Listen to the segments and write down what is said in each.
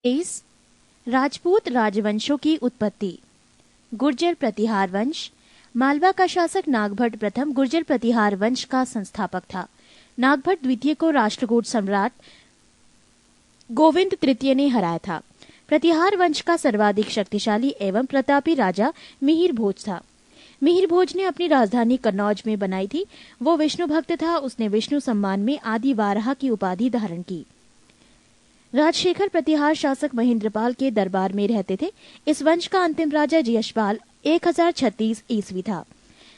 23 राजपूत राजवंशों की उत्पत्ति। गुर्जर प्रतिहार वंश। मालवा का शासक नागभट्ट प्रथम गुर्जर प्रतिहार वंश का संस्थापक था। नागभट्ट द्वितीय को राष्ट्रकूट सम्राट गोविंद तृतीय ने हराया था। प्रतिहार वंश का सर्वाधिक शक्तिशाली एवं प्रतापी राजा मिहिर भोज था। मिहिर भोज ने अपनी राजधानी कन्नौज में बनाई थी। वो विष्णु भक्त था। उसने विष्णु सम्मान में आदि वाराह की उपाधि धारण की। राजशेखर प्रतिहार शासक महेंद्रपाल के दरबार में रहते थे। इस वंश का अंतिम राजा यशपाल 1036 ईस्वी था।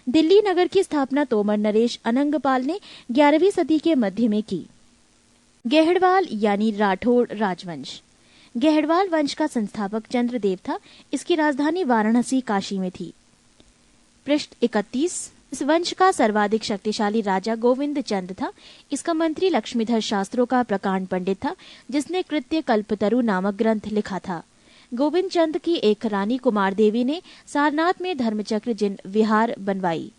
दिल्ली नगर की स्थापना तोमर नरेश अनंगपाल ने 11वीं सदी के मध्य में की। गेहड़वाल यानी राठौड़ राजवंश। गेहड़वाल वंश का संस्थापक चंद्रदेव था। इसकी राजधानी वाराणसी काशी में थी। पृष्ठ 31। इस वंश का सर्वाधिक शक्तिशाली राजा गोविंद चंद था। इसका मंत्री लक्ष्मीधर शास्त्रों का प्रकांड पंडित था, जिसने कृत्य कल्पतरु नामक ग्रंथ लिखा था। गोविंद चंद की एक रानी कुमार देवी ने सारनाथ में धर्मचक्र जिन विहार बनवाई।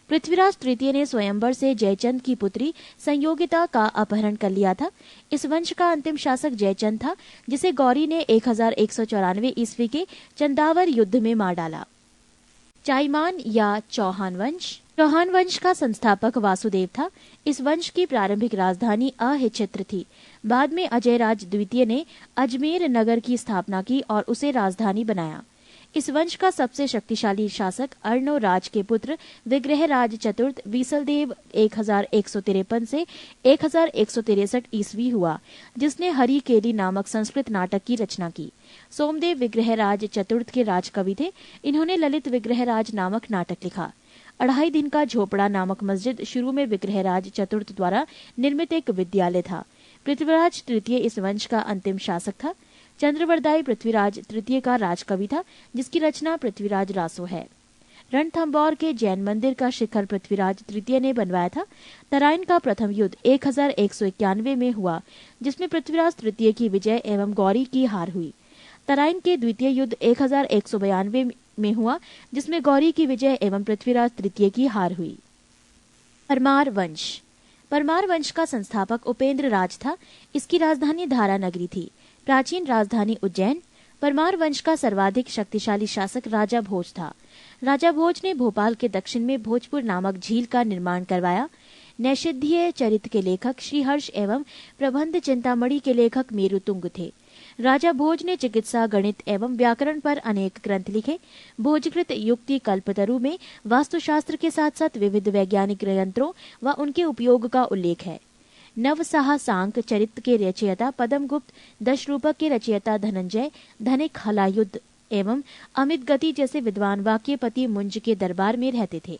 पृथ्वीराज तृतीय ने स्वयंवर से जयचंद की पुत्री संयोगिता का अपहरण कर लिया था। इस वंश का अंतिम शासक जयचंद था, जिसे गौरी ने 1194 ईस्वी के चंदावर युद्ध में मार डाला। चाईमान या चौहान वंश। चौहान वंश का संस्थापक वासुदेव था। इस वंश की प्रारंभिक राजधानी अहिच्छत्र थी। बाद में अजयराज द्वितीय ने अजमेर नगर की स्थापना की और उसे राजधानी बनाया। इस वंश का सबसे शक्तिशाली शासक अर्णोराज के पुत्र विग्रहराज चतुर्थ वीसलदेव 1153 से 1163 ईस्वी हुआ, जिसने हरि केली नामक संस्कृत नाटक की रचना की। सोमदेव विग्रहराज चतुर्थ के राजकवि थे। इन्होंने ललित विग्रहराज नामक नाटक लिखा। 2.5 दिन का झोपड़ा नामक मस्जिद शुरू में विग्रहराज चतुर्थ द्वारा निर्मित एक विद्यालय था। पृथ्वीराज तृतीय इस वंश का अंतिम शासक था। चंद्रवरदाई पृथ्वीराज तृतीय का राजकवि था, जिसकी रचना पृथ्वीराज रासो है। रणथंभौर के जैन मंदिर का शिखर पृथ्वीराज तृतीय ने बनवाया था। तराइन का प्रथम युद्ध 1191 में हुआ, जिसमें पृथ्वीराज तृतीय की विजय एवं गौरी की हार हुई। तराइन के द्वितीय युद्ध 1192 में हुआ, जिसमें गौरी की विजय एवं पृथ्वीराज तृतीय की हार हुई। परमार वंश। परमार वंश का संस्थापक उपेंद्र राज था। इसकी राजधानी धारा नगरी थी। प्राचीन राजधानी उज्जैन। परमार वंश का सर्वाधिक शक्तिशाली शासक राजा भोज था। राजा भोज ने भोपाल के दक्षिण में भोजपुर नामक झील का निर्माण करवाया। नैषधीय चरित के लेखक श्रीहर्ष एवं प्रबंध चिंतामणि के लेखक मेरुतुंग थे। राजा भोज ने चिकित्सा, गणित एवं व्याकरण पर अनेक ग्रंथ लिखे। भोजकृत युक्ति कल्पतरु में वास्तुशास्त्र के साथ साथ विविध वैज्ञानिक यंत्रों व उनके उपयोग का उल्लेख है। नवसाह सांक चरित्र के रचयिता पद्मगुप्त, दशरूपक के रचयिता धनंजय, धनिक हलायुद्ध एवं अमित गति जैसे विद्वान वाक्यपति मुंज के दरबार में रहते थे।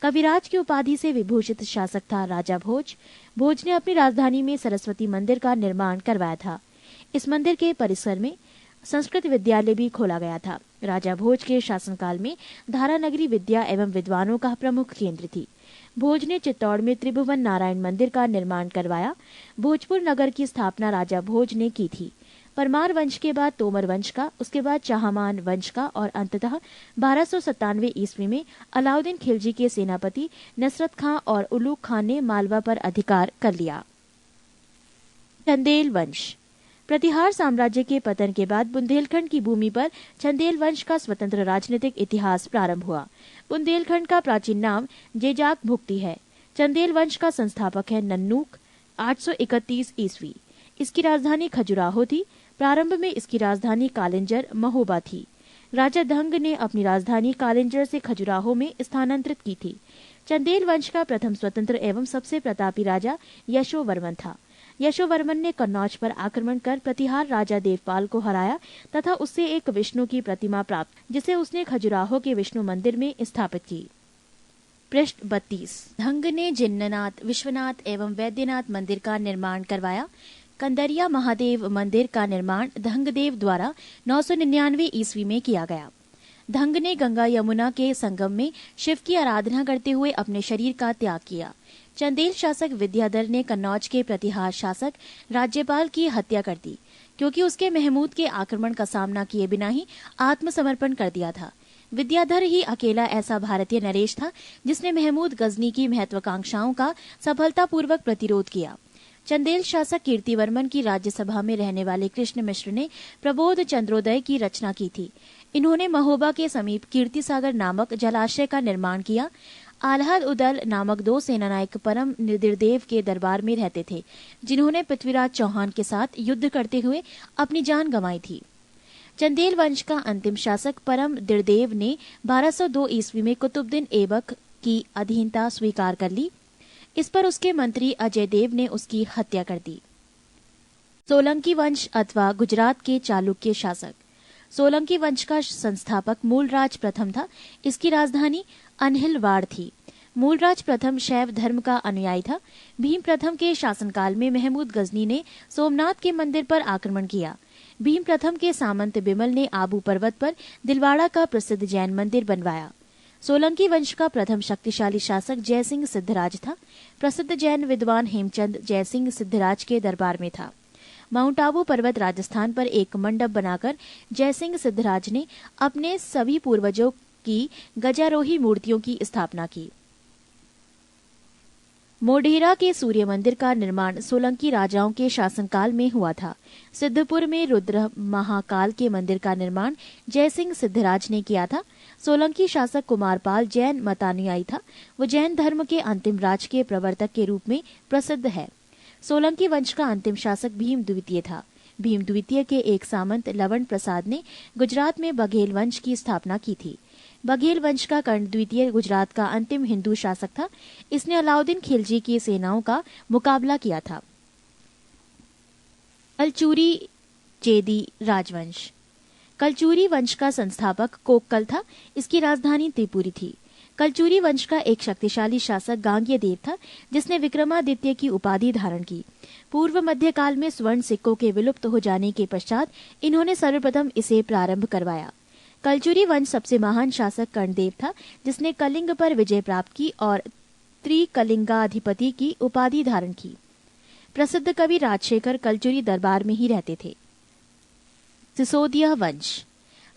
कविराज की उपाधि से विभूषित शासक था राजा भोज। भोज ने अपनी राजधानी में सरस्वती मंदिर का निर्माण करवाया था। इस मंदिर के परिसर में संस्कृत विद्यालय भी खोला गया था। राजा भोज के शासनकाल में धारा नगरी विद्या एवं विद्वानों का प्रमुख केंद्र थी। भोज ने चित्तौड़ में त्रिभुवन नारायण मंदिर का निर्माण करवाया। भोजपुर नगर की स्थापना राजा भोज ने की थी। परमार वंश के बाद तोमर वंश का, उसके बाद चाहमान वंश का और अंततः 1297 ईस्वी में अलाउद्दीन खिलजी के सेनापति नसरत खां और उलूग खान ने मालवा पर अधिकार कर लिया। चंदेल वंश। प्रतिहार साम्राज्य के पतन के बाद बुंदेलखंड की भूमि पर चंदेल वंश का स्वतंत्र राजनीतिक इतिहास प्रारंभ हुआ। बुंदेलखंड का प्राचीन नाम जेजाक भुक्ति है। चंदेल वंश का संस्थापक है नन्नूक 831 ईस्वी। इसकी राजधानी खजुराहो थी। प्रारंभ में इसकी राजधानी कालिंजर महोबा थी। राजा धंग ने अपनी राजधानी कालिंजर से खजुराहो में स्थानांतरित की थी। चंदेल वंश का प्रथम स्वतंत्र एवं सबसे प्रतापी राजा यशोवर्मन था। यशोवर्मन ने कन्नौज पर आक्रमण कर प्रतिहार राजा देवपाल को हराया तथा उससे एक विष्णु की प्रतिमा प्राप्त, जिसे उसने खजुराहो के विष्णु मंदिर में स्थापित की। पृष्ठ 32। धंग ने जिन्ननाथ, विश्वनाथ एवं वैद्यनाथ मंदिर का निर्माण करवाया। कंदरिया महादेव मंदिर का निर्माण धंगदेव द्वारा 999 ईस्वी में किया गया। धंग ने गंगा यमुना के संगम में शिव की आराधना करते हुए अपने शरीर का त्याग किया। चंदेल शासक विद्याधर ने कन्नौज के प्रतिहार शासक राज्यपाल की हत्या कर दी, क्योंकि उसके महमूद के आक्रमण का सामना किए बिना ही आत्मसमर्पण कर दिया था। विद्याधर ही अकेला ऐसा भारतीय नरेश था जिसने महमूद गजनी की महत्वाकांक्षाओं का सफलतापूर्वक प्रतिरोध किया। चंदेल शासक कीर्तिवर्मन की राज्यसभा में रहने वाले कृष्ण मिश्र ने प्रबोध चंद्रोदय की रचना की थी। इन्होंने महोबा के समीप कीर्तिसागर नामक जलाशय का निर्माण किया। आल्हाद उदल नामक 2 सेनानायक परम निर्देव के दरबार में रहते थे, जिन्होंने पृथ्वीराज चौहान के साथ युद्ध करते हुए अपनी जान गंवाई थी। चंदेल वंश का अंतिम शासक परम दिरदेव ने 1202 ईस्वी में कुतुबुद्दीन ऐबक की अधीनता स्वीकार कर ली। इस पर उसके मंत्री अजय देव ने उसकी हत्या कर दी। सोलंकी वंश अथवा गुजरात के चालुक्य शासक। सोलंकी वंश का संस्थापक मूलराज प्रथम था। इसकी राजधानी अनहिलवाड़ थी। मूलराज प्रथम शैव धर्म का अनुयायी था। भीम प्रथम के शासनकाल में महमूद गजनी ने सोमनाथ के मंदिर पर आक्रमण किया। भीम प्रथम के सामंत बिमल ने आबू पर्वत पर दिलवाड़ा का प्रसिद्ध जैन मंदिर बनवाया। सोलंकी वंश का प्रथम शक्तिशाली शासक जयसिंह सिद्धराज था। प्रसिद्ध जैन विद्वान हेमचंद जयसिंह सिद्धराज के दरबार में था। माउंट आबू पर्वत राजस्थान पर एक मंडप बनाकर जयसिंह सिद्धराज ने अपने सभी पूर्वजों की गजारोही मूर्तियों की स्थापना की। मोढेरा के सूर्य मंदिर का निर्माण सोलंकी राजाओं के शासनकाल में हुआ था। सिद्धपुर में रुद्र महाकाल के मंदिर का निर्माण जयसिंह सिद्धराज ने किया था। सोलंकी शासक कुमारपाल जैन मतानुयायी था। वो जैन धर्म के अंतिम राज के प्रवर्तक के रूप में प्रसिद्ध है। सोलंकी वंश का अंतिम शासक भीम द्वितीय था। भीम द्वितीय के एक सामंत लवण प्रसाद ने गुजरात में बघेल वंश की स्थापना की थी। बघेल वंश का कर्ण द्वितीय गुजरात का अंतिम हिंदू शासक था। इसने अलाउद्दीन खिलजी की सेनाओं का मुकाबला किया था। कलचुरी चेदी राजवंश। कलचुरी वंश का संस्थापक कोक्कल था। इसकी राजधानी त्रिपुरी थी। कलचुरी वंश का एक शक्तिशाली शासक गांग्य देव था, जिसने विक्रमादित्य की उपाधि धारण की। पूर्व मध्यकाल में स्वर्ण सिक्कों के विलुप्त हो जाने के पश्चात इन्होंने सर्वप्रथम इसे प्रारंभ करवाया। कलचुरी वंश सबसे महान शासक कर्णदेव था, जिसने कलिंग पर विजय प्राप्त की और त्रिकलिंगाधिपति की उपाधि धारण की। प्रसिद्ध कवि राजशेखर कलचुरी दरबार में ही रहते थे। सिसोदिया वंश।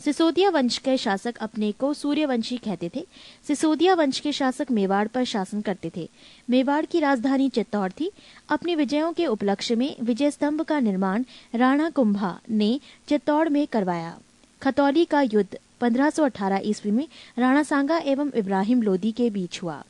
सिसोदिया वंश के शासक अपने को सूर्यवंशी कहते थे। सिसोदिया वंश के शासक मेवाड़ पर शासन करते थे। मेवाड़ की राजधानी चित्तौड़ थी। अपने विजयों के उपलक्ष्य में विजय स्तंभ का निर्माण राणा कुंभा ने चित्तौड़ में करवाया। खतौली का युद्ध 1518 ईस्वी में राणा सांगा एवं इब्राहिम लोदी के बीच हुआ।